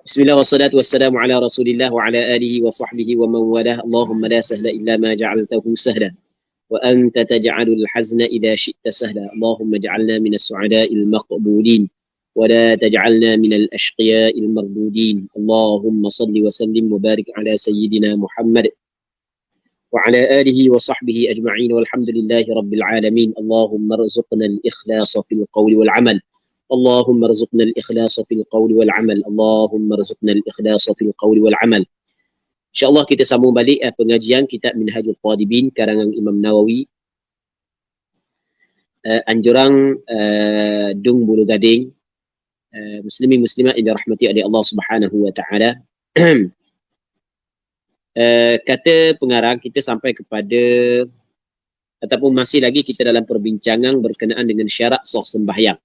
بسم الله والصلاة والسلام على رسول الله وعلى آله وصحبه ومن والاه. اللهم لا سهل إلا ما جعلته سهلا وأنت تجعل الحزن إذا شئت سهلا. اللهم اجعلنا من السعداء المقبولين ولا تجعلنا من الأشقياء المردودين. اللهم صل وسلم وبارك على سيدنا محمد وعلى آله وصحبه أجمعين والحمد لله رب العالمين. اللهم ارزقنا الإخلاص في القول والعمل. اللهم ارزقنا الإخلاص في القول والعمل. اللهم ارزقنا الإخلاص في القول والعمل. InsyaAllah kita sambung balik pengajian kitab Minhajul Talibin karangan Imam Nawawi. Anjurang Dung Bulu Gading. Muslimin muslimat yang dirahmati oleh Allah Subhanahu wa taala. Kata pengarang kita sampai kepada ataupun masih lagi kita dalam perbincangan berkenaan dengan syarat sah sembahyang.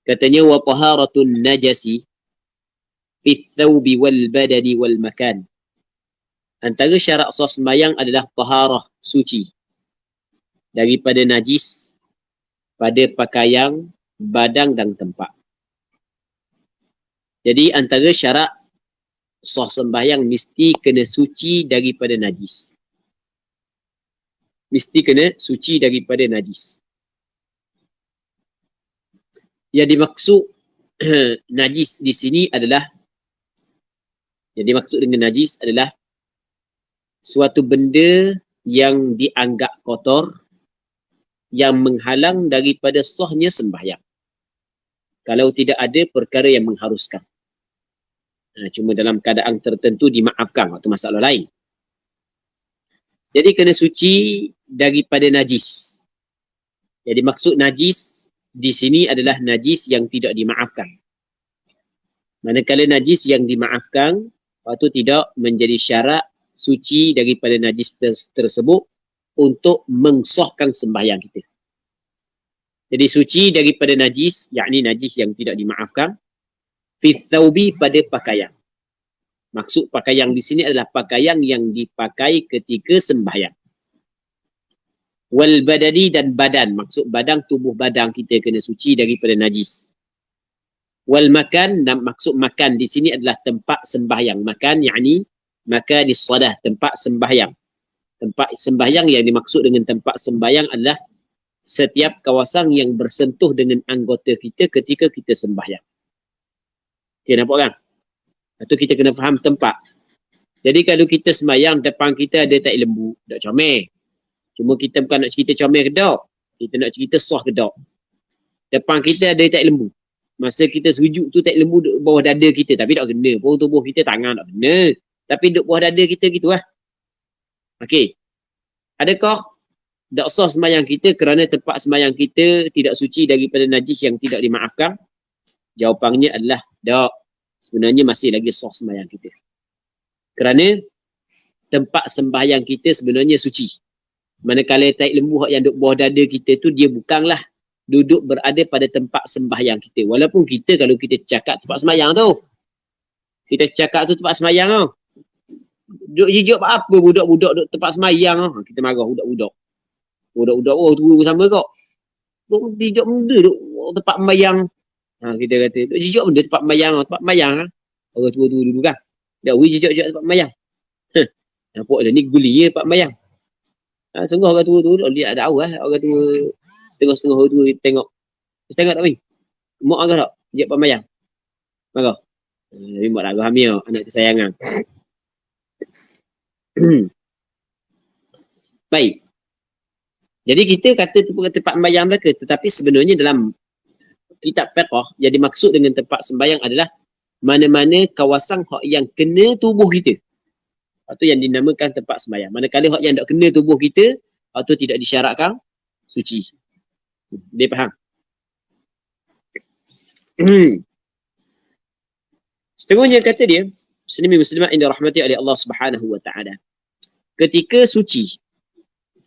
Katanya wa taharatun najasi fi thawbi wal badani wal makan. Antara syarat sah sembahyang adalah taharah, suci daripada najis pada pakaian, badan dan tempat. Jadi antara syarat sah sembahyang mesti kena suci daripada najis. Mesti kena suci daripada najis. Yang dimaksud najis di sini adalah, yang dimaksud dengan najis adalah suatu benda yang dianggap kotor yang menghalang daripada sahnya sembahyang. Kalau tidak ada perkara yang mengharuskan. Cuma dalam keadaan tertentu dimaafkan waktu masalah lain. Jadi kena suci daripada najis. Jadi maksud najis di sini adalah najis yang tidak dimaafkan. Manakala najis yang dimaafkan, waktu tidak menjadi syarat suci daripada najis tersebut untuk mensahkan sembahyang kita. Jadi suci daripada najis, yakni najis yang tidak dimaafkan, fi thawbi pada pakaian. Maksud pakaian di sini adalah pakaian yang dipakai ketika sembahyang. Wal badani dan badan, maksud badan, tubuh badan kita kena suci daripada najis. Wal makan, dan maksud makan di sini adalah tempat sembahyang. Makan yakni makan di salah, tempat sembahyang. Tempat sembahyang yang dimaksud dengan tempat sembahyang adalah setiap kawasan yang bersentuh dengan anggota kita ketika kita sembahyang. Okay, nampak kan? Itu kita kena faham tempat. Jadi kalau kita sembahyang, depan kita ada tai lembu, tak comel. Cuma kita bukan nak cerita comel ke tak. Kita nak cerita sah ke tak. Depan kita ada tai lembu. Masa kita sujud tu tai lembu duduk bawah dada kita. Tapi tak kena. Pun tubuh kita tangan tak kena. Tapi duduk bawah dada kita gitu lah. Okey. Adakah tak sah sembahyang kita kerana tempat sembahyang kita tidak suci daripada najis yang tidak dimaafkan? Jawapannya adalah tak. Sebenarnya masih lagi sah sembahyang kita. Kerana tempat sembahyang kita sebenarnya suci. Manakala tai lembu yang duduk bawah dada kita tu, dia bukanlah duduk berada pada tempat sembahyang kita. Walaupun kita, kalau kita cakap tempat sembahyang tu, kita cakap tu tempat sembahyang tu, duduk jijik apa budak-budak duduk tempat sembahyang tu, kita marah budak-budak. Budak-budak, oh tunggu sama kau. Duduk jijik benda duduk tempat sembahyang. Kita kata, duduk jijik benda tempat sembahyang lah. Orang tua-tua dulu kan. Dah jijik-jijik tempat sembahyang. Nampak dah ni guli je tempat sembahyang. Sungguh orang tua tu dia ada awal orang tua setengah-setengah orang tua tengok. Tengok tak weh? Mak agak tak? Dia pamayang. Marah. Tapi mak agak hamil anak kesayangan. Baik. Jadi kita kata tempat sembahyang belaka, tetapi sebenarnya dalam kitab fiqh yang dimaksud dengan tempat sembahyang adalah mana-mana kawasan hak yang kena tubuh kita. Itu yang dinamakan tempat sembahyang. Manakala hak yang tak kena tubuh kita, itu tidak disyaratkan suci. Dia faham? Seterusnya kata dia, muslimin muslimat yang dirahmati oleh Allah Subhanahu wa taala. Ketika suci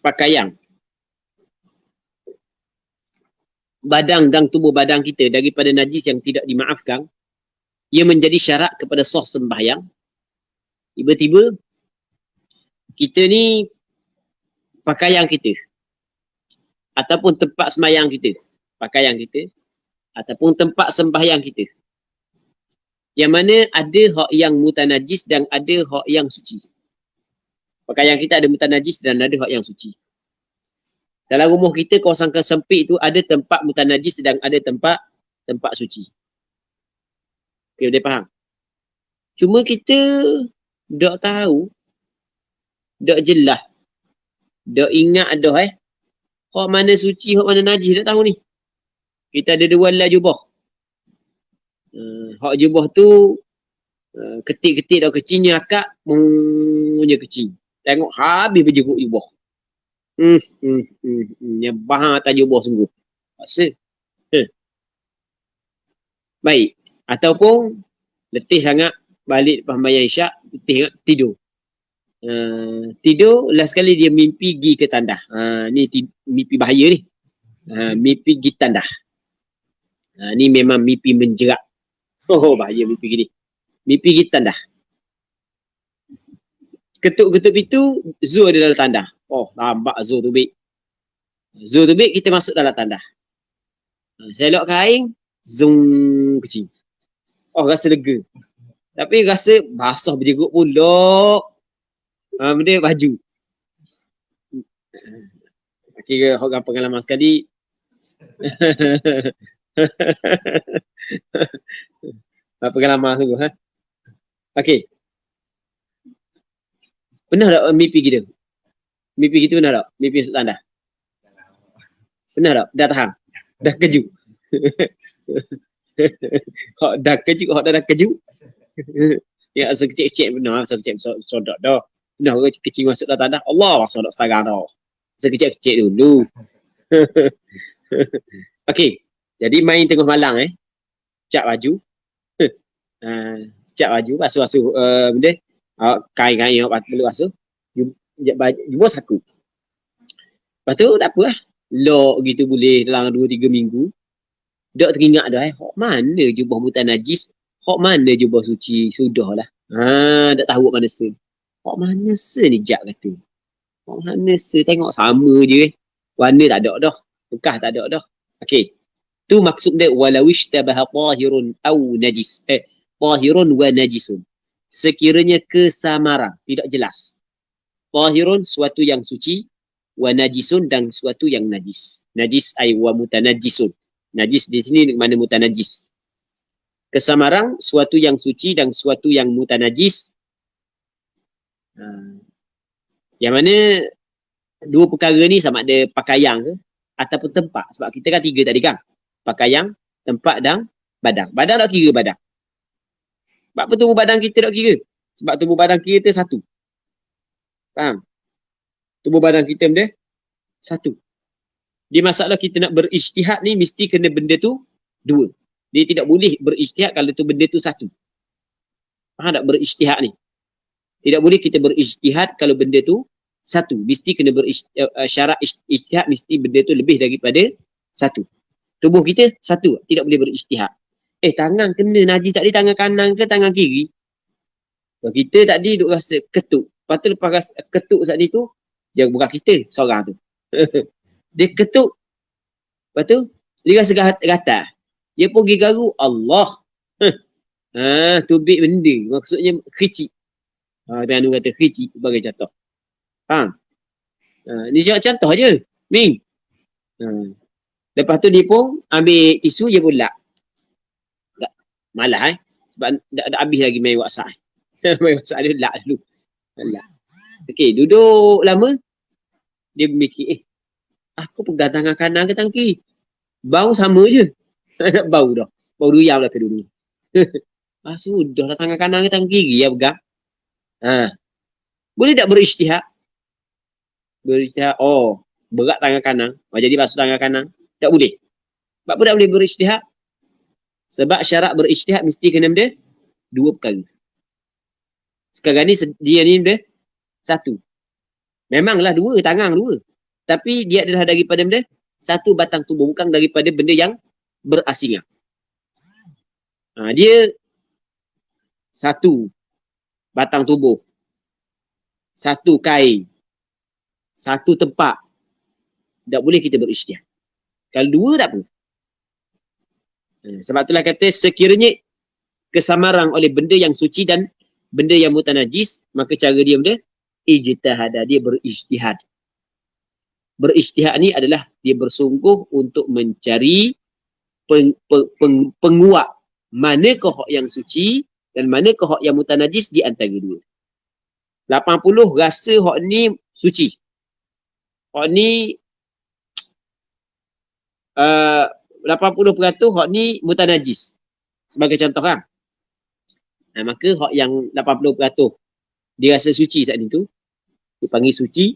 pakaian, badan dan tubuh badan kita daripada najis yang tidak dimaafkan, ia menjadi syarat kepada sah sembahyang. Tiba-tiba kita ni pakaian kita ataupun tempat sembahyang kita, pakaian kita ataupun tempat sembahyang kita Yang mana ada hak yang mutanajis dan ada hak yang suci. Pakaian kita ada mutanajis dan ada hak yang suci. Dalam rumah kita, kawasan sempit tu ada tempat mutanajis dan ada tempat suci. Okay, boleh faham? Cuma kita tak tahu, tak jelas, tak ingat dah hak mana suci, hak mana najis, tak tahu ni. Kita ada dua helai jubah. Hak jubah tu ketik-ketik dah kecilnya akak, punya kecil. Tengok habis berjeruk jubah. Yang bahang atas jubah sungguh. Paksa. Baik. Ataupun letih sangat balik lepas bayar isyak, letih sangat tidur. Tidur, last sekali dia mimpi pergi ke tandah. Ni mimpi bahaya ni. Mimpi pergi tandah. Ni memang mimpi menjerak. Oh, bahaya mimpi gini. Mimpi pergi tandah. Ketuk-ketuk pintu, Zul ada dalam tandah. Oh, nampak Zul tu baik. Zul tu baik, kita masuk dalam tandah. Selok kain, zoom kecil. Oh, rasa lega. Tapi rasa basah berjeruk pula. Benda baju. Kira orang pengalaman sekali. Pengalaman sungguh. Okey. Pernah tak mimpi kita? Mimpi kita pernah tak? Mimpi masuk tandah? Pernah tak? Dah tahan? Dah kejut? Dah kejut? Dah kejut? Ya, asa kecil-kecil benar. Asa kecil sodok dah. Benar kecil masuk dalam tandah. Allah masuk dah sekarang dah. Asa kecil-kecil dulu. Okey. Jadi main tengah malang Cap baju. Cap baju. Basuh-basuh benda. Kain-kain yang perlu basuh. Jumpa saku. Lepas tu tak apa lah. Lok gitu boleh dalam 2-3 minggu. Tak teringat dah hak mana jubah mutanajis. Hak mana jubah suci. Sudahlah. Tak tahu mana se. Hak mana se ni Jap kata. Hak mana se. Tengok sama je warna tak ada dah. Bekas tak ada dah. Okey. Tu maksud dia walawish tabaha tahirun aw najis. Tahirun wa najisun. Sekiranya kesamaran, tidak jelas. Tahirun suatu yang suci, wa najisun dan suatu yang najis. Najis ay wa mutanajisun. Najis di sini mana mutanajis. Kesamaran suatu yang suci dan suatu yang mutanajis. Yang mana dua perkara ni sama ada pakaian ke ataupun tempat. Sebab kita kan 3 tadi kan. Pakaian, tempat dan badan. Badan tak kira badan. Sebab apa tubuh badan kita tak kira? Sebab tubuh badan kita satu. Faham? Tubuh badan kita benda satu. Di masalah kita nak berijtihad ni mesti kena benda tu 2. Dia tidak boleh berijtihad kalau tu benda tu satu. Faham tak berijtihad ni? Tidak boleh kita berijtihad kalau benda tu satu. Mesti kena syarat ijtihad mesti benda tu lebih daripada satu. Tubuh kita satu, tidak boleh berijtihad. Tangan kena najis tadi tangan kanan ke tangan kiri? Kalau kita tadi duk rasa ketuk. Lepas tu lepas rasa ketuk tadi tu, dia bukan kita seorang tu. Dia ketuk. Lepas tu, dia rasa gatal. Dia pun pergi garu, Allah. Tubik benda. Maksudnya kecil. Tuan kata kecil bagi contoh. Faham? Ni contoh je. Ming. Lepas tu dia pun ambil tisu je pula. Malah sebab dah habis lagi main WhatsApp. Main WhatsApp dia lak dulu. Lak. Okey, duduk lama dia mikir, aku pegang tangan kanan ke tangan kiri? Bau sama je. Bau dah. Bau duyam lah ke dulu. Sudahlah tangan kanan ke tangan kiri ya pegang. Boleh tak berijtihad? Berijtihad, berat tangan kanan. Jadi basuh tangan kanan. Tak boleh. Sebab apa tak boleh berijtihad? Sebab syarat berijtihad mesti kena benda 2 perkara. Sekarang ni dia ni benda 1. Memanglah 2, tangan 2. Tapi dia adalah daripada benda 1 batang tubuh, bukan daripada benda yang berasingan. Dia 1 batang tubuh, 1 kain, 1 tempat. Tak boleh kita berijtihad. Kalau 2 tak apa. Sebab itulah kata sekiranya kesamarang oleh benda yang suci dan benda yang mutanajis, maka cara dia benda ijtihada, dia berijtihad. Berijtihad ni adalah dia bersungguh untuk mencari penguat manakah hak yang suci dan manakah hak yang mutanajis di antara dua. 80 rasa hak ni suci. Hak ni 80% hak ni mutanajis. Sebagai contoh kan. Maka hak yang 80% dia rasa suci saat itu, dipanggil suci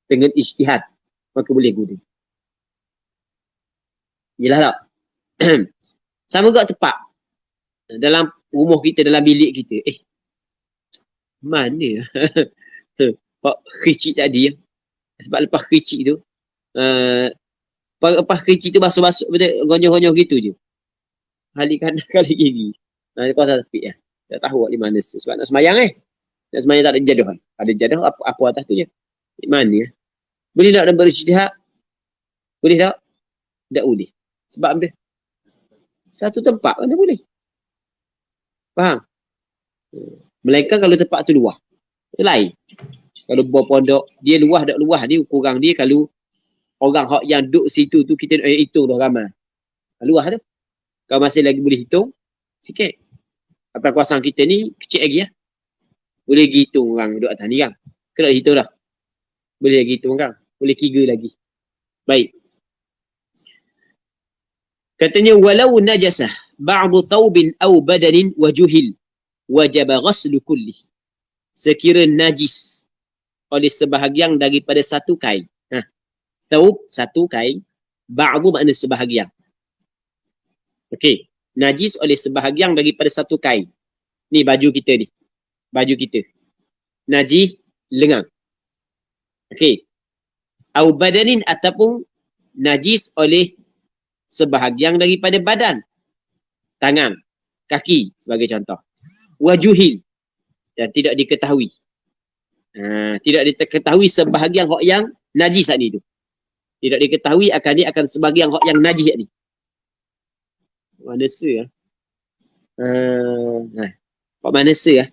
dengan ijtihad. Maka boleh guna. Yelah tak? Sama juga tepat. Dalam rumah kita, dalam bilik kita. Mana? Pak kecil tadi. Sebab lepas kecil tu, lepas kecil tu basuh-basuh, gonyoh-gonyoh gitu je. Kali kanan, kali kiri. Kau tak tepi lah. Tak tahu di mana. Sebab nak semayang nak semayang tak ada jaduh. Ada jaduh, apa atas tu je. Di mana? Boleh tak nak berijtihad? Boleh tak? Tak boleh. Sebab dia satu tempat mana boleh. Faham? Melainkan kalau tempat tu luah. Lain. Kalau buah pondok, dia luah tak luah ni kurang dia kalau orang hak yang duduk situ tu kita hitung dah ramai. Luah tu. Kalau masih lagi boleh hitung, sikit. Apa kuasaan kita ni kecil lagi ya. Boleh hitung orang duduk atas ni kan. Kena hitung dah. Boleh lagi hitung kan. Boleh kira lagi. Baik. Katanya walau najasah ba'du thawbin aw badanin wa juhil wajaba ghaslu kulli. Sekira najis oleh sebahagian daripada satu kain. Thawb satu kain, ba'du makna sebahagian. Okey, najis oleh sebahagian daripada satu kain. Ni baju kita ni. Baju kita. Najis lengan. Okey. Aw badanin ataupun najis oleh sebahagian daripada badan, tangan, kaki sebagai contoh. Wajuhil, dan tidak diketahui. Tidak diketahui sebahagian hak yang najis ni tu. Tidak diketahui dia akan sebahagian hak yang najis ni. Mana se hak mana se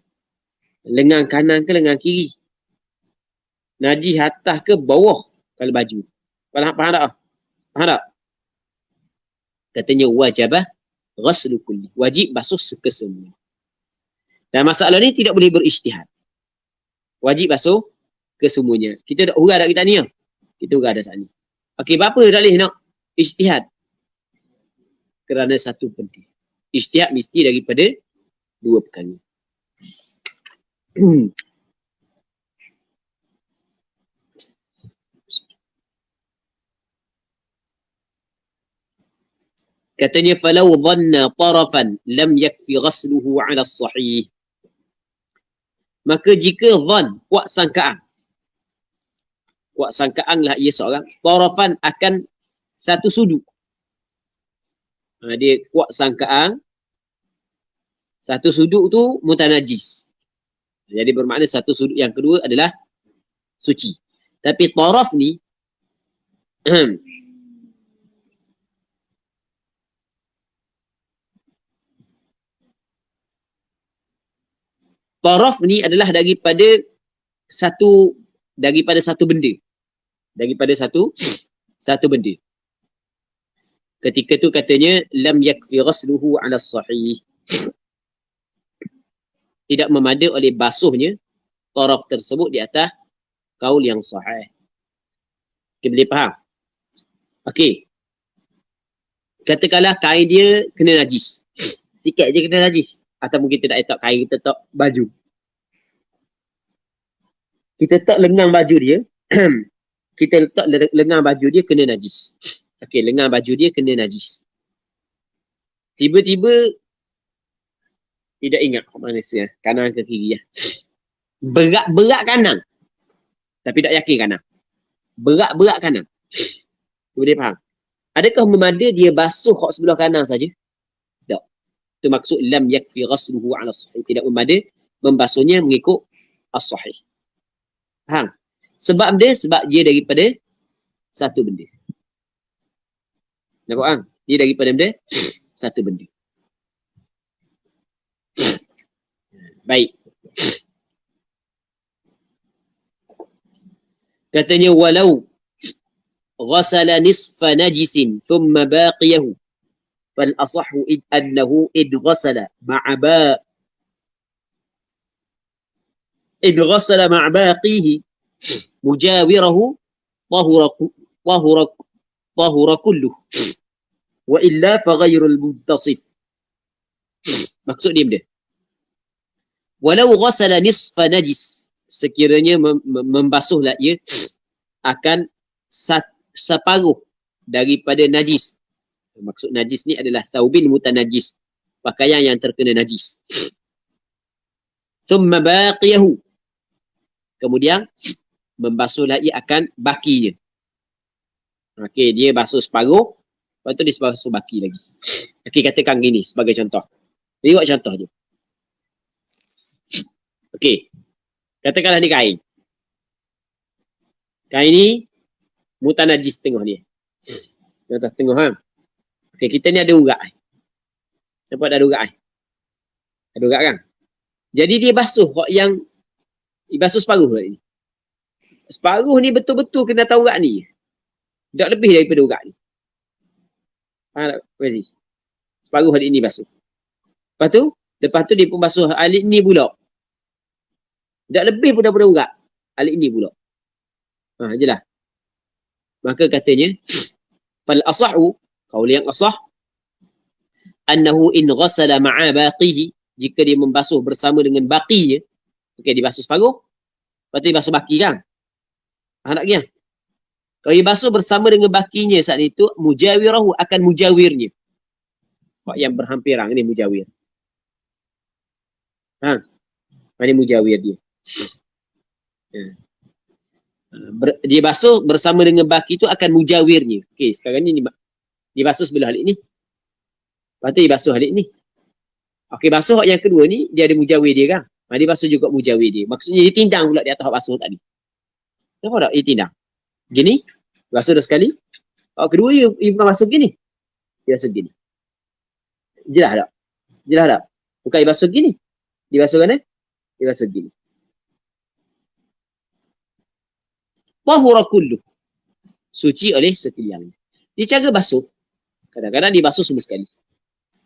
lengan kanan ke lengan kiri. Najis atas ke bawah kalau baju. Faham tak? Faham tak? Katanya wajabah ghaslu kulli. Wajib basuh kesemua. Dan masalah ni tidak boleh berijtihad. Wajib basuh kesemuanya. Kita dah hurah dah kita ni. Kita hurah dah saat ni. Okey, apa tak boleh nak ijtihad? Kerana satu penting. Ijtihad mesti daripada dua perkara. Katanya falau dhanna tarafan lam yakfi ghasluhu 'ala as-sahih. Maka jika dhan, kuat sangkaan lah ia seorang tarafan akan satu sudut. Dia kuat sangkaan satu sudut tu mutanajis. Jadi bermakna satu sudut yang kedua adalah suci. Tapi taraf ni taraf ni adalah daripada satu benda. Daripada satu benda. Ketika tu katanya lam yakfi ghasluhu 'ala as-sahih. Tidak memada oleh basuhnya taraf tersebut di atas kaul yang sahih. Kita boleh faham? Okey. Katakanlah kain dia kena najis. Sikit je kena najis. Ataupun kita tak letak kain, kita letak baju. Kita letak lengan baju dia. Kita letak lengan baju dia kena najis. Okey, lengan baju dia kena najis. Tiba-tiba tidak ingat mana saya, kanan ke kiri ya. Berat kanan. Tapi tak yakin kanan. Berat kanan. Boleh faham? Adakah memada dia basuh hak sebelah kanan saja? Tak. Itu maksud lam yakfi ghasluhu 'ala as-sahih. Tidak memada membasuhnya mengikut as-sahih. Faham? Sebab dia daripada satu benda. Nampak kan? Dia daripada benda satu benda. Baik. Katanya walau ghasala nisfa najisin thumma baqiyahu fal asahhu annahu id ghasala ma'a id ghasala ma'a baqihi mujawirahu tahura tahura tahura kulluh wa illa fa ghairul muntasif. Maksud dia benda. Walau ghasala nisfa najis, sekiranya membasuhlah ia akan separuh daripada najis. Maksud najis ni adalah thawbin mutanajis, pakaian yang terkena najis. Thumma baqiyahu, kemudian membasuhlah ia akan bakinya. Okey, dia basuh separuh, lepas tu dia basuh baki lagi. Okey, katakan gini sebagai contoh. Tengok contoh je. Okey, katakanlah ni kain. Kain ni mutanajis tengah dia. Contoh tengah ha. Okey, kita ni ada urat. Nampak ada urat. Ada urat kan? Jadi dia basuh yang basuh separuh ni. Separuh ni betul-betul kena tahu urat ni. Tak lebih daripada urat ni. Faham tak, Fazi? Separuh hari ni basuh. Lepas tu dia pun basuh alik ni pula. Tak lebih pun daripada urat alik ni pula. Ha, jelas. Maka katanya fal asahu, qaul yang asah, annahu in ghasala ma'a baqihi, jika dia membasuh bersama dengan baqinya. Okey, dia basuh separuh, lepas tu dia basuh baki kan? Faham tak kian? Kalau dia basuh bersama dengan bakinya saat itu, mujawirahu, akan mujawirnya. Yang berhampiran ni mujawir. Ha, ini mujawir dia. Dia basuh bersama dengan baki itu akan mujawirnya. Okey, sekarang ni dia basuh sebelah halik ni. Lepas tu dia basuh halik ni. Okey, basuh yang kedua ni dia ada mujawir dia kan? Dia basuh juga mujawir dia. Maksudnya dia tindang pula di atas basuh tadi. Nampak tak? Dia tindang. Gini, basuh dah sekali. Kedua dia bukan basuh gini. Dia basuh gini. Jelas tak? Jelas tak? Bukan dia basuh gini. Dia basuh kan? Dia basuh gini. Tahura kulluh, suci oleh sekalian. Dia cara basuh, kadang-kadang dia basuh semua sekali.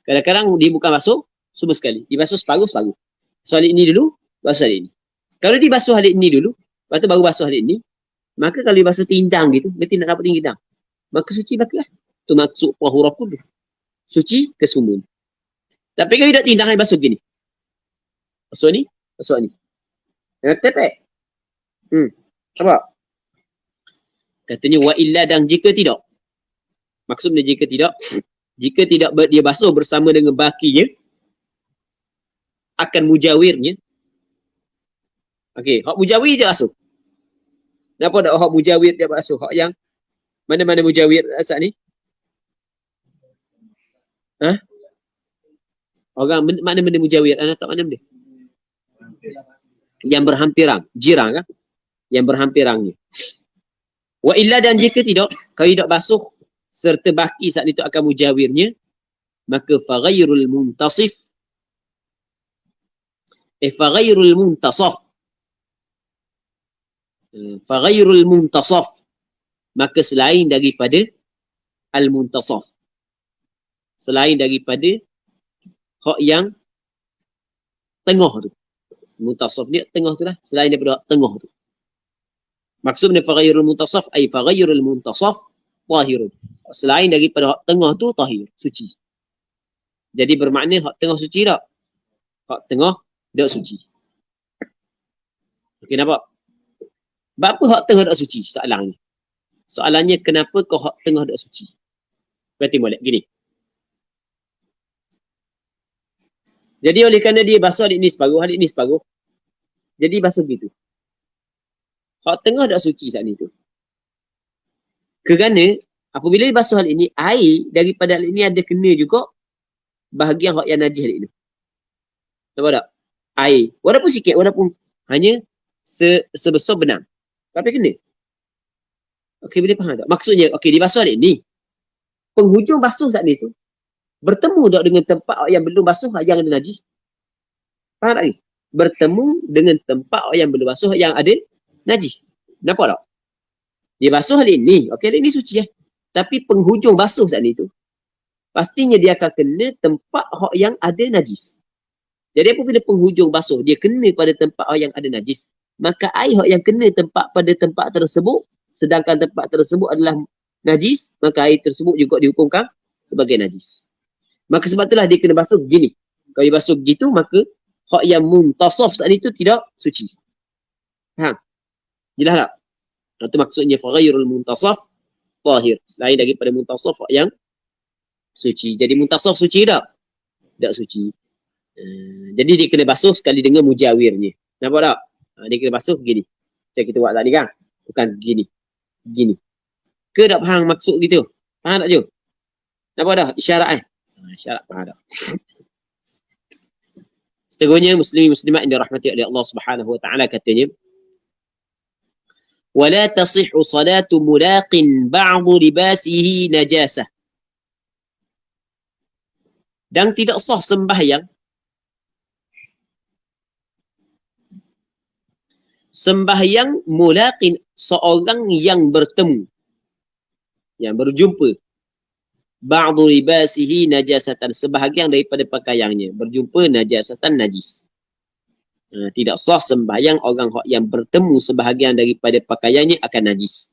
Kadang-kadang dia bukan basuh semua sekali. Dia basuh separuh-separuh. So halik ni dulu, basuh halik ni. Kalau dia basuh halik ni dulu, lepas tu baru basuh halik ni, maka kalau dia basuh tindang gitu, dia tidak dapat tindang. Maka suci bakilah. Tu maksud tahura kulluh. Suci ke semua. Tapi kalau dia tak tindang, dia basuh begini. Basuh ni, basuh ni. Dengan tepek. Apa? Katanya wa illa, dan jika tidak. Maksudnya jika tidak dia basuh bersama dengan bakinya, akan mujawirnya. Okey, hak mujawir dia basuh. Kenapa tak hak mujawir dia basuh? Hak yang mana-mana mujawir saat ni? Ha? Orang mana-mana mujawir? Anak tak mana benda? Yang berhampiran, jirang kan? Yang berhampirangnya. Wa illa, dan jika tidak, kalau tidak basuh serta baki saat itu akan mujawirnya, maka faghairul muntasif, faghairul muntasaf, faghairul muntasaf, maka selain daripada al-muntasaf, selain daripada hak yang tengah tu. Muntasaf ni tengah tu lah, selain daripada hak tengah tu. Maksudnya faghairul muntasaf ay faghairul muntasaf tahirun. Selain daripada hak tengah tu tahir, suci. Jadi bermakna hak tengah suci tak? Hak tengah tak suci. Okey, nampak? Apa hak tengah tak suci? Soalannya. Soalannya kenapa kau hak tengah tak suci? Berarti molek gini. Jadi oleh kerana dia basuh halik ni separuh. Jadi basuh gitu. Hak tengah tak suci saat ni tu. Kerana apabila dia basuh halik ni, air daripada halik ni ada kena juga bahagian hak yang najis halik ni. Nampak tak? Air. Walaupun sikit, walaupun hanya sebesar benang. Tapi kena. Okey, boleh faham tak? Maksudnya, okey, dia basuh halik ni. Penghujung basuh saat ni tu, bertemu tak dengan tempat yang belum basuh yang ada najis? Faham tak ni? bertemu dengan tempat yang belum basuh yang ada najis. Nampak tak? Dia basuh hal ini. Okey, hal ini suci ya. Tapi penghujung basuh saat itu, pastinya dia akan kena tempat yang ada najis. Jadi apabila penghujung basuh, dia kena pada tempat yang ada najis, maka air yang kena tempat pada tempat tersebut, sedangkan tempat tersebut adalah najis, maka air tersebut juga dihukumkan sebagai najis. Maka sebab itulah dia kena basuh begini. Kalau dia basuh begitu, maka hak yang muntasaf saat itu tidak suci. Faham? Jelas tak? Itu maksudnya faghairul muntasaf tahir. Selain daripada muntasaf yang suci. Jadi muntasaf suci tak? Tak suci. Jadi dia kena basuh sekali dengan mujawirnya. Nampak tak? Dia kena basuh begini. Macam kita buat tadi kan? Bukan begini. Begini. Ke tak faham maksud gitu? Faham tak je? Nampak tak? Isyarat isyarat faham tak? Seterusnya muslimin-muslimat yang dirahmati oleh Allah Subhanahu wa taala katanya, wala tasihhu salatu mulaqin ba'du libasihi najasah. Dan tidak sah sembahyang mulaqin, seorang yang bertemu, yang berjumpa, ba'du libasihi najasatan, sebahagian daripada pakaiannya berjumpa najasatan najis. Tidak sah sembahyang orang yang bertemu sebahagian daripada pakaiannya akan najis.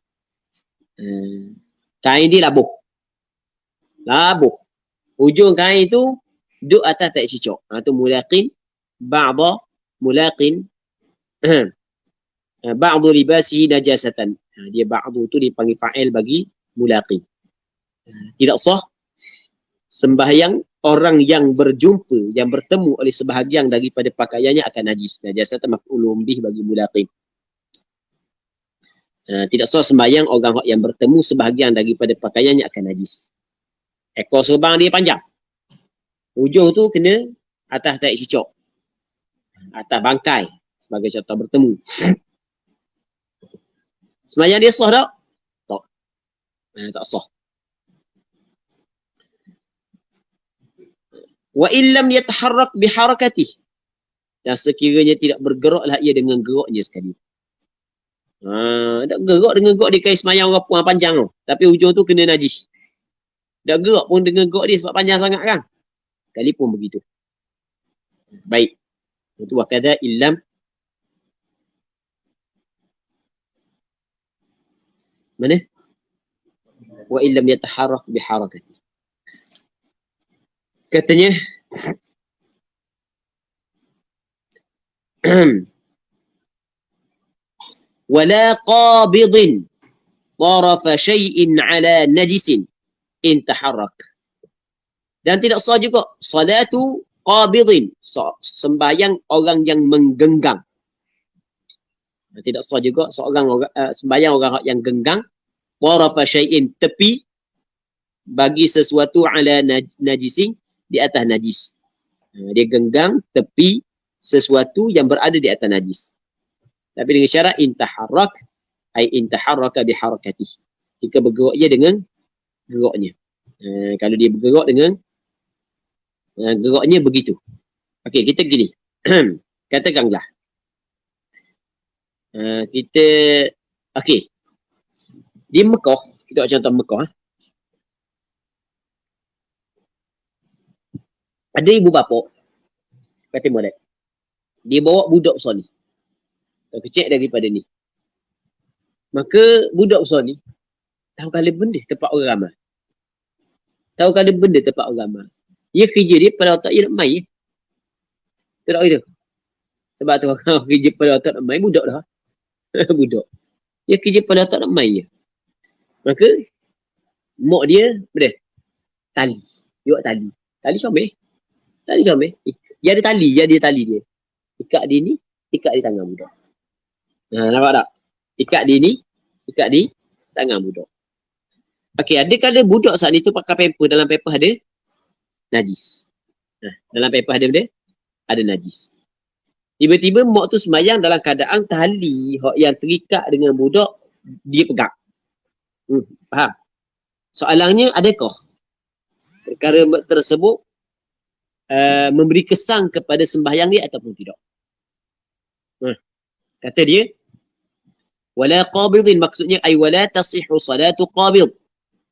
Kain dia labuh. Hujung kain itu duduk atas tak cicak. Itu mulaqin ba'du libasihi najasatan. Dia ba'du tu dipanggil fa'il bagi mulaqin. Tidak sah sembahyang orang yang berjumpa, yang bertemu oleh sebahagian daripada pakaiannya akan najis. Najasatan maf'ulun bih bagi mulaqin. Tidak sah sembahyang orang yang bertemu sebahagian daripada pakaiannya akan najis. Ekor serban dia panjang. Hujung tu kena atas tak cicak. Atas bangkai sebagai contoh bertemu. Sembahyang dia sah tak? Tak. Tak sah. Wa illam yataharrak biharakatih. Dan sekiranya tidak bergeraklah ia dengan geraknya sekali. Tak gerak dengan gerak dia kait sembahyang orang puan panjang tu. Tapi hujung tu kena najis. Tak gerak pun dengan gerak dia sebab panjang sangat kan. Kali pun begitu. Baik. Itu wakada illam. Mana? Wa illam yataharrak biharakatih. Katanya wala qabidin tarafa syai'in ala najisin in taharrak. Dan tidak sah juga salatu qabidin, sembahyang orang yang menggenggam. Tidak sah juga sembahyang orang yang genggang tarafa syai'in, tepi bagi sesuatu ala najisin, di atas najis. Dia genggam tepi sesuatu yang berada di atas najis. Tapi dengan syarat intaharrak, ai intaharraka biharakatih. Jika bergerak ia dengan geraknya. Kalau dia bergerak dengan geraknya begitu. Okey, kita gini. Katakanlah kita okey. Di Mekah, kita buat contoh Mekah. Ada ibu bapa kata molek. Dia bawa budak besar ni. Kecil daripada ni. Maka budak besar ni tahu kala benda tempat orang ramai. Tahu kala benda tempat orang ramai. Dia kerja dia pada otak dia nak main. Tak itu. Sebab tu orang kerja pada otak nak main budak dah. Budak. Dia kerja pada otak nak main je. Maka mak dia benda tali. Dia buat tali. Tali comel. Tali comel. Dia ada tali, dia. Ikat dia ni, ikat di tangan budak. Nampak tak? Ikat dia ni, ikat di tangan budak. Okey, ada kala budak saat ni tu pakai pamper, dalam pamper ada najis. Dalam pamper ada benda? Ada najis. Tiba-tiba mak tu sembahyang dalam keadaan tali yang terikat dengan budak, dia pegang. Faham? Soalannya, adakah perkara tersebut memberi kesan kepada sembahyang dia ataupun tidak? Kata dia, wala qabidin, maksudnya ay wala tasihhu salatu qabid.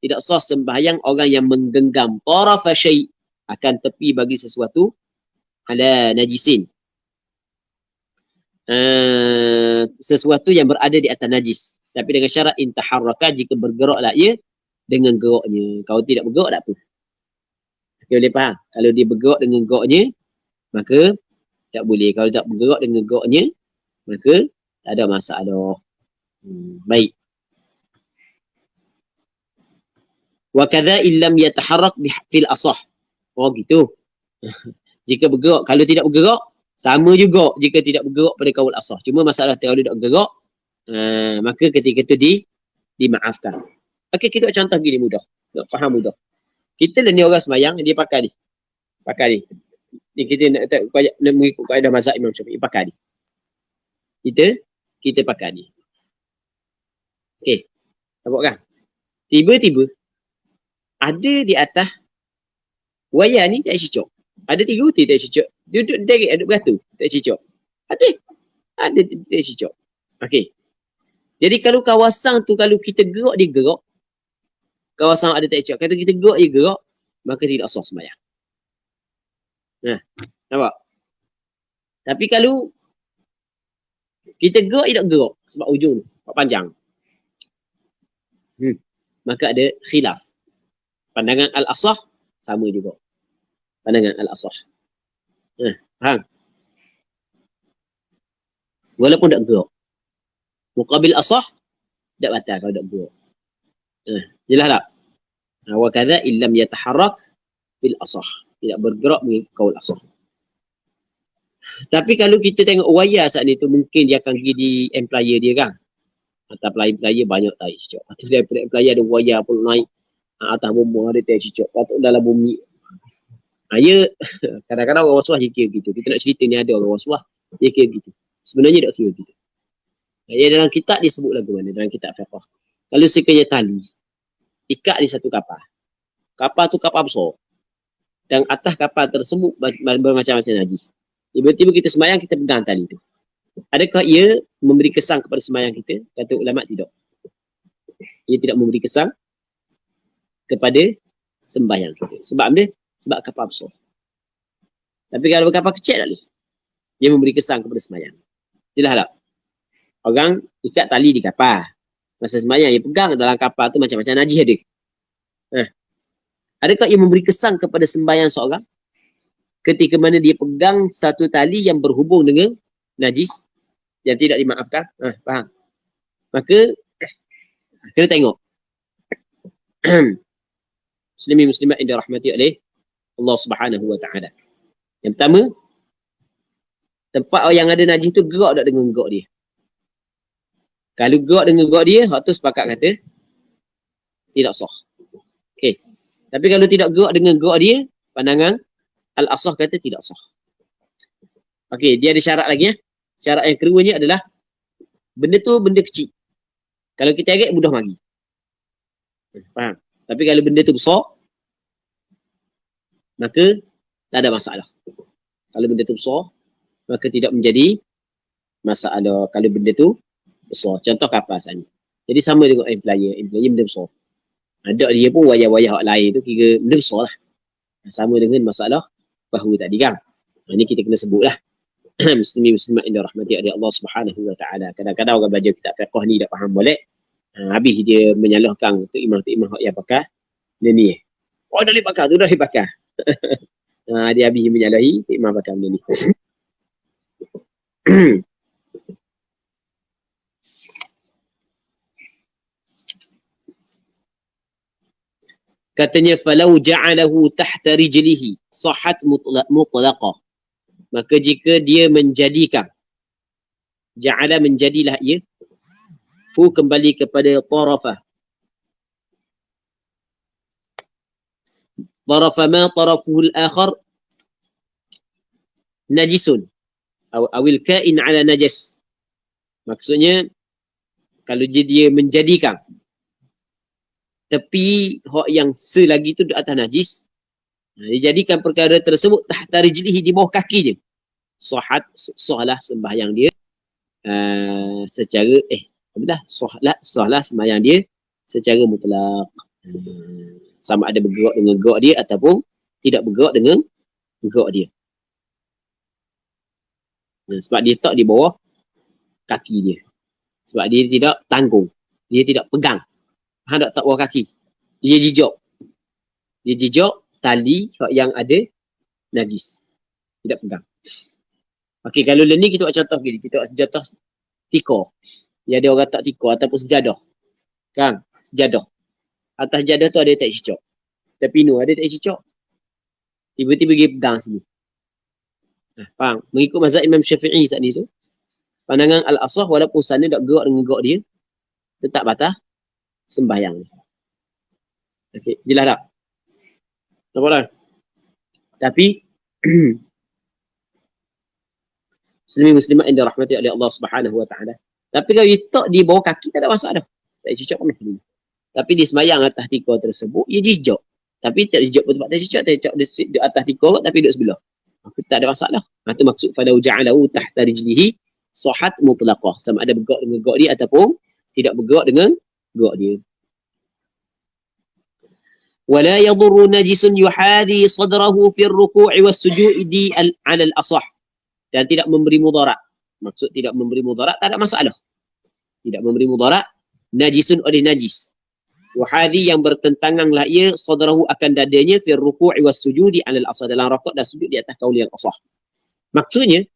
Tidak sah sembahyang orang yang menggenggam tarafa syai', akan tepi bagi sesuatu, ala najisin. Sesuatu yang berada di atas najis. Tapi dengan syarat intaharraka, jika bergeraklah ia dengan geraknya. Kalau tidak bergerak, tak apa. Okay, boleh faham? Kalau dia bergerak dengan geraknya, maka tak boleh. Kalau tak bergerak dengan geraknya, maka tak ada masalah. Baik. Wa kadza illam yataharrak fil asah. Oh gitu. Jika bergerak, kalau tidak bergerak, sama juga jika tidak bergerak pada kaul asah. Cuma masalah kalau tidak bergerak, maka ketika itu dimaafkan. Okey, kita contoh gini mudah. Nak faham mudah. Kita ni orang semayang, dia pakai ni. Pakai ni. Ni kita nak mengikut kaedah mazhab Imam Syafi'i, pakai ni. Kita pakai ni. Okey. Nampak kan? Tiba-tiba ada di atas wayar ni tak cicok. Ada 3 uti tak cicok. Dia duduk direct, duduk beratur, tak cicok. Ada tak cicok. Okey. Jadi kalau kawasan tu, kalau kita gerak, dia gerak. Kawasan ada tak cicok. Kalau kita gerak, dia gerak, maka tidak sah sembahyang. Nampak? Tapi kalau kita gerak, dia tak gerak. Sebab ujung tu, panjang. Maka ada khilaf. Pandangan al-asah sama juga. Pandangan al-asah. Faham? Walaupun tak gerak. Muqabil asah, tak batal kalau tak gerak. Jelas tak? Wa kadza illam yataharrak bil asah. Tidak bergerak mengikut kaul asah. Tapi kalau kita tengok wayar saat ni tu, mungkin dia akan pergi di employer dia kan. Atau player banyak tak cicok. Atau daripada employer ada wayar pun naik. Atas bumi ada tak cicok. Patut dalam bumi. Ya, kadang-kadang orang waswah dia kira gitu. Kita nak cerita ni ada orang waswah, dia kira gitu. Sebenarnya tak kira gitu. Ya, dalam kitab dia sebut lagu mana? Dalam kitab fiqh. Kalau sekiranya tali, ikat di satu kapal. Kapal tu kapal besar. Dan atas kapal tersebut bermacam-macam najis. Tiba-tiba kita sembahyang, kita pegang tali tu. Adakah ia memberi kesan kepada sembahyang kita? Kata ulama tidak. Ia tidak memberi kesan kepada sembahyang kita. Sebab apa? Sebab kapal besar. Tapi kalau kapal kecil tak boleh. Dia memberi kesan kepada sembahyang. Jelas tak? Orang ikat tali di kapal. Masa sembahyang, dia pegang dalam kapal tu macam-macam najis ada. Adakah ia memberi kesan kepada sembahyang seorang? Ketika mana dia pegang satu tali yang berhubung dengan najis yang tidak dimaafkan? Faham? Maka kena tengok. Muslimin muslimat yang dirahmati oleh Allah Subhanahu wa taala. Yang pertama, tempat yang ada najis tu gerak tak dengan gerak dia. Kalau gerak dengan gerak dia, hak tu sepakat kata tidak sah. Okey. Tapi kalau tidak gerak dengan gerak dia, pandangan al-asah kata tidak sah. Okey, dia ada syarat lagi ya. Syarat yang keduanya adalah benda tu benda kecil. Kalau kita agak mudah mari. Faham? Tapi kalau benda tu besar, maka tak ada masalah. Kalau benda tu besar, maka tidak menjadi masalah. Kalau benda tu besar. Contoh kapal sana. Jadi sama dengan employer. Employer benda besar. Ada dia pun wayar-wayar lain tu kira benda besar lah. Sama dengan masalah bahu tadi kan. Ini kita kena sebut lah. Muslimin-muslimat yang dirahmati oleh Allah Subhanahu wa taala. Kadang-kadang orang belajar kitab fiqh ni tak faham boleh. Habis dia menyalahkan Tok Imam yang pakai dia ni. Oh dah boleh pakai tu, dah boleh pakai. Dia habis menyalahi Tok Imam pakai benda ni. Katanya falau ja'alahu tahta rijlihi sahhat mutlaqah. Maka jika dia menjadikan, ja'ala menjadilah ia, fu kembali kepada tarafah. Tarafa ma tarafuhu al-akhar najisun awil kain ala najas. Maksudnya kalau dia menjadikan tepi hak yang selagi tu di atas najis, dia jadikan perkara tersebut tahta rijlihi, di bawah kaki dia, sahhat, sahlah sembahyang dia secara sahlah sembahyang dia secara mutlak. Sama ada bergerak dengan gerak dia ataupun tidak bergerak dengan gerak dia. Sebab dia tak di bawah kaki dia. Sebab dia tidak tanggung. Dia tidak pegang. Tak bawah kaki. Dia jijak. Dia jijak tali yang ada najis. Tidak pegang. Okey, kalau ni kita buat contoh gini. Kita buat contoh tikar. Dia ada orang tak tikar ataupun sejadah. Kan? Sejadah. Atas sejadah tu ada tak cicak. Tapi nu ada tak cicak. Tiba-tiba dia pegang sini. Faham? Mengikut mazhab Imam Syafi'i saat ni tu. Pandangan al-asah walaupun sana tak gerak dengan gerak dia. Tetap batal sembahyang. Okey, jelas tak? Nampak tak? Tapi Muslimat yang dirahmati oleh Allah Subhanahu wa taala. Tapi kalau letak di bawah kaki tak ada masalah. Tak cicak pun. Tapi di sembahyang atas tikar tersebut, ia jijak. Tapi tak jijak pun tempat tak jijak, tak jijak di atas tikar tapi duduk sebelah. Maka tak ada masalah. Itu maksud falau ja'alahu tahta rijlihi sahat mutlaqah. Sama ada bergerak dengan gerak dia ataupun tidak bergerak dengan gerak dia. Wala yadurru najisun yuhadhi sadrahu fi ar-ruku'i was-sujudi 'ala al-asah. Dan tidak memberi mudarat. Maksud tidak memberi mudarat tak ada masalah. Tidak memberi mudarat najisun oleh najis. Yuhadhi yang bertentanganlah ia sadrahu akan dadanya fi ar-ruku'i was-sujudi 'ala al-asah, dalam rakaat dan sujud di atas kaul yang asah. Maksudnya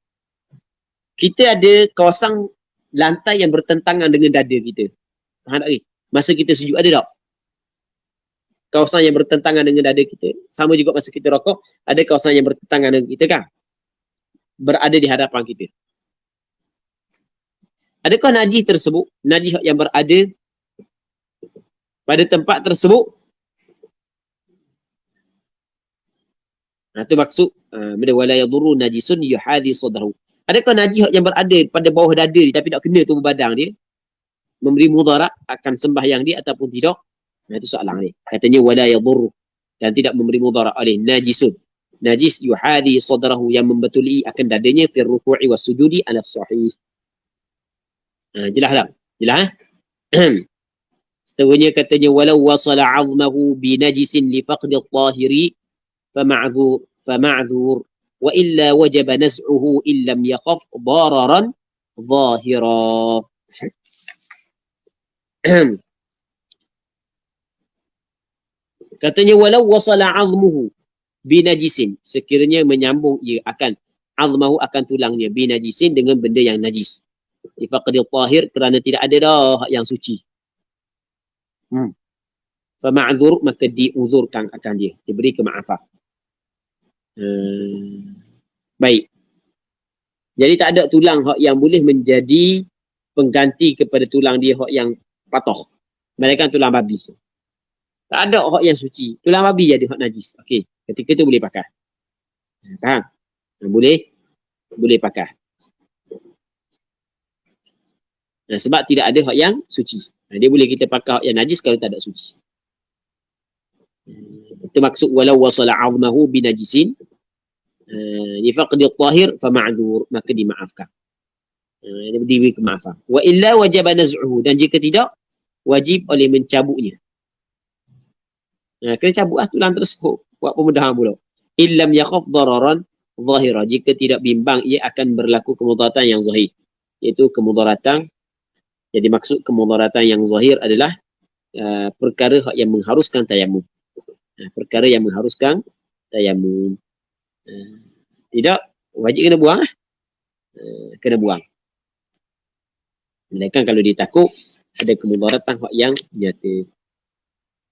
kita ada kawasan lantai yang bertentangan dengan dada kita. Faham tak? Masa kita sujud ada tak? Kawasan yang bertentangan dengan dada kita. Sama juga masa kita rokok, ada kawasan yang bertentangan dengan kita kan? Berada di hadapan kita. Adakah najis tersebut, najis yang berada pada tempat tersebut? Itu maksud bila wala yadurru najisun yuhadhi sadrahu. Adakah najis yang berada pada bawah dada dia tapi tak kena tubuh badan dia, memberi mudarat akan sembahyang dia ataupun tidak? Itu soalan dia. Katanya wala yadurru, dan tidak memberi mudarat oleh najisun. Najis yuhadhi sadrahu yang membetuli akan dadanya fi ruku'i was sujudi ala sahih. Jelas tak? Jelas? Seterusnya katanya walau wasala 'azmahu bi najisin li faqdi at-tahiri fama'dzur wa illa wajaba naz'uhu illam yakhaf dararan zahira. Katanya walau wasala 'azmuhu binajisin, sekiranya menyambung ia akan azmahu akan tulangnya binajisin dengan benda yang najis. Ifaqdi tahir, kerana tidak ada dah yang suci. Fa ma'dzur, maka diuzurkan akan dia, diberi kemaafan. Baik. Jadi tak ada tulang hak yang boleh menjadi pengganti kepada tulang dia hak yang patah. Mereka tulang babi. Tak ada hak yang suci. Tulang babi ada hak najis. Okey. Ketika tu boleh pakai. Faham? Boleh pakai. Sebab tidak ada hak yang suci. Dia boleh kita pakai hak yang najis kalau tak ada suci. Itu maksud walau wasala 'azmahu binajisin li faqdi at-tahir fa ma'dzur, maka dimaafkan. Dia beri kemaafan. Wa illa wajaba naz'uhu, dan jika tidak wajib oleh mencabutnya. Kena cabutlah tulang tersebut. Buat pemudahan pula. Illam yakhaf dararan zahira, jika tidak bimbang ia akan berlaku kemudaratan yang zahir. Iaitu kemudaratan, jadi maksud kemudaratan yang zahir adalah perkara yang mengharuskan tayamum. Perkara yang mengharuskan tayamum. Tidak, wajib kena buang. Kena buang. Mereka kalau dia takut ada kemudaratan yang nyata.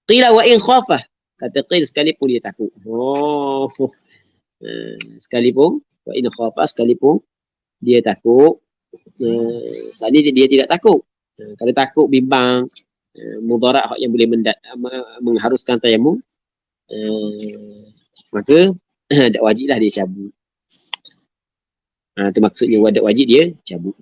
Qila wa in khafah, kata qil sekalipun dia takut. Sekalipun wa in khafah, sekalipun dia takut. Saat ni dia tidak takut. Kalau takut bimbang mudarat yang boleh mengharuskan tayamum, maka tak wajiblah dia cabut. Itu maksudnya wajib dia cabut.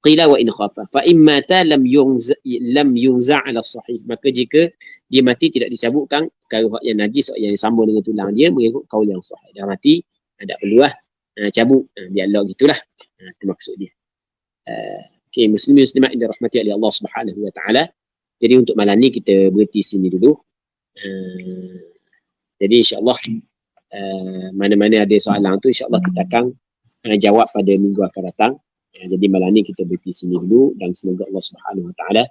Qila wa in khafa fa imma ta lam yunza' ala sahih, maka jika dia mati tidak dicabutkan perkara yang najis yang sambung dengan tulang dia mengikut kaul yang sahih. Dah mati tak perlulah cabut, biarlah gitulah. Itu maksud dia. Okay, muslimat yang dirahmati oleh Allah Subhanahu Wa Taala. Jadi untuk malam ni kita berhenti sini dulu. Jadi insya-Allah mana-mana ada soalan tu insya-Allah kita akan jawab pada minggu akan datang. Jadi malam ni kita berhenti sini dulu dan semoga Allah Subhanahu Wa Taala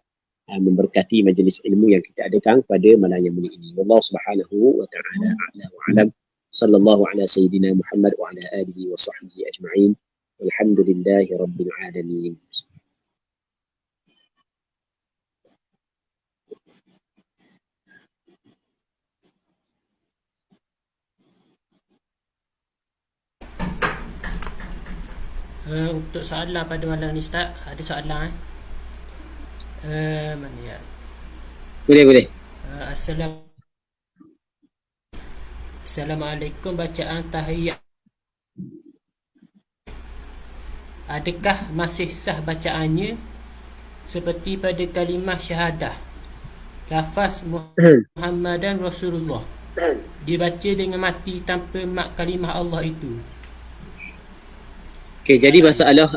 memberkati majlis ilmu yang kita adakan pada malam yang mulia ini. Wallahu Subhanahu Wa Taala a'la wa a'lam. Sallallahu ala sayyidina Muhammad wa ala alihi wa sahbihi ajma'in. Walhamdulillahi rabbil alamin. Untuk soalan pada malam ni Ustaz, ada soalan mana ya? Boleh. Assalamualaikum, bacaan tahiyat adakah masih sah bacaannya seperti pada kalimah syahadah lafaz Muhammadan Rasulullah dibaca dengan mati tanpa mak kalimah Allah itu? Okey, jadi masalah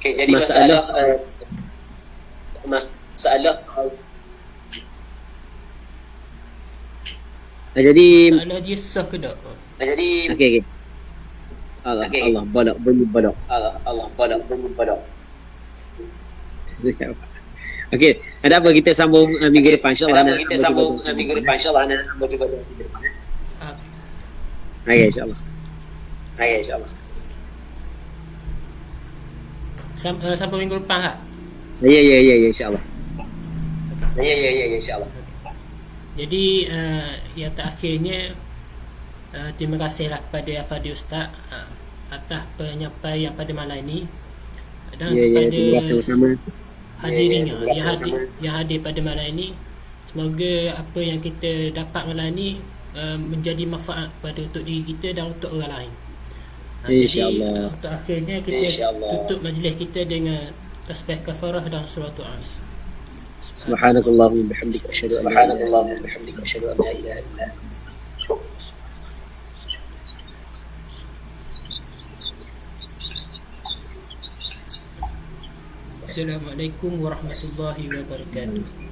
jadi soalan dia sah ke tak? okey. Allah balak bunyi balak. Okey, ada apa kita sambung minggu depan insya-Allah. Minggu depan insya-Allah ana cuba minggu depan. Okey insya-Allah. Sampai minggu depan tak? Ya insya-Allah. Ya insya-Allah. Jadi yang terakhirnya terima kasihlah kepada Al-Fadhil Ustaz atas penyampaian pada malam ini dan kepada hadirin yang hadir pada malam ini. Semoga apa yang kita dapat malam ini menjadi manfaat pada untuk diri kita dan untuk orang lain. Jadi untuk akhirnya kita tutup majlis kita dengan tasbih kafarah dan surah As. Subhanakallahumma bihamdika asyhadu an la ilaha illa anta. Assalamualaikum warahmatullahi wabarakatuh.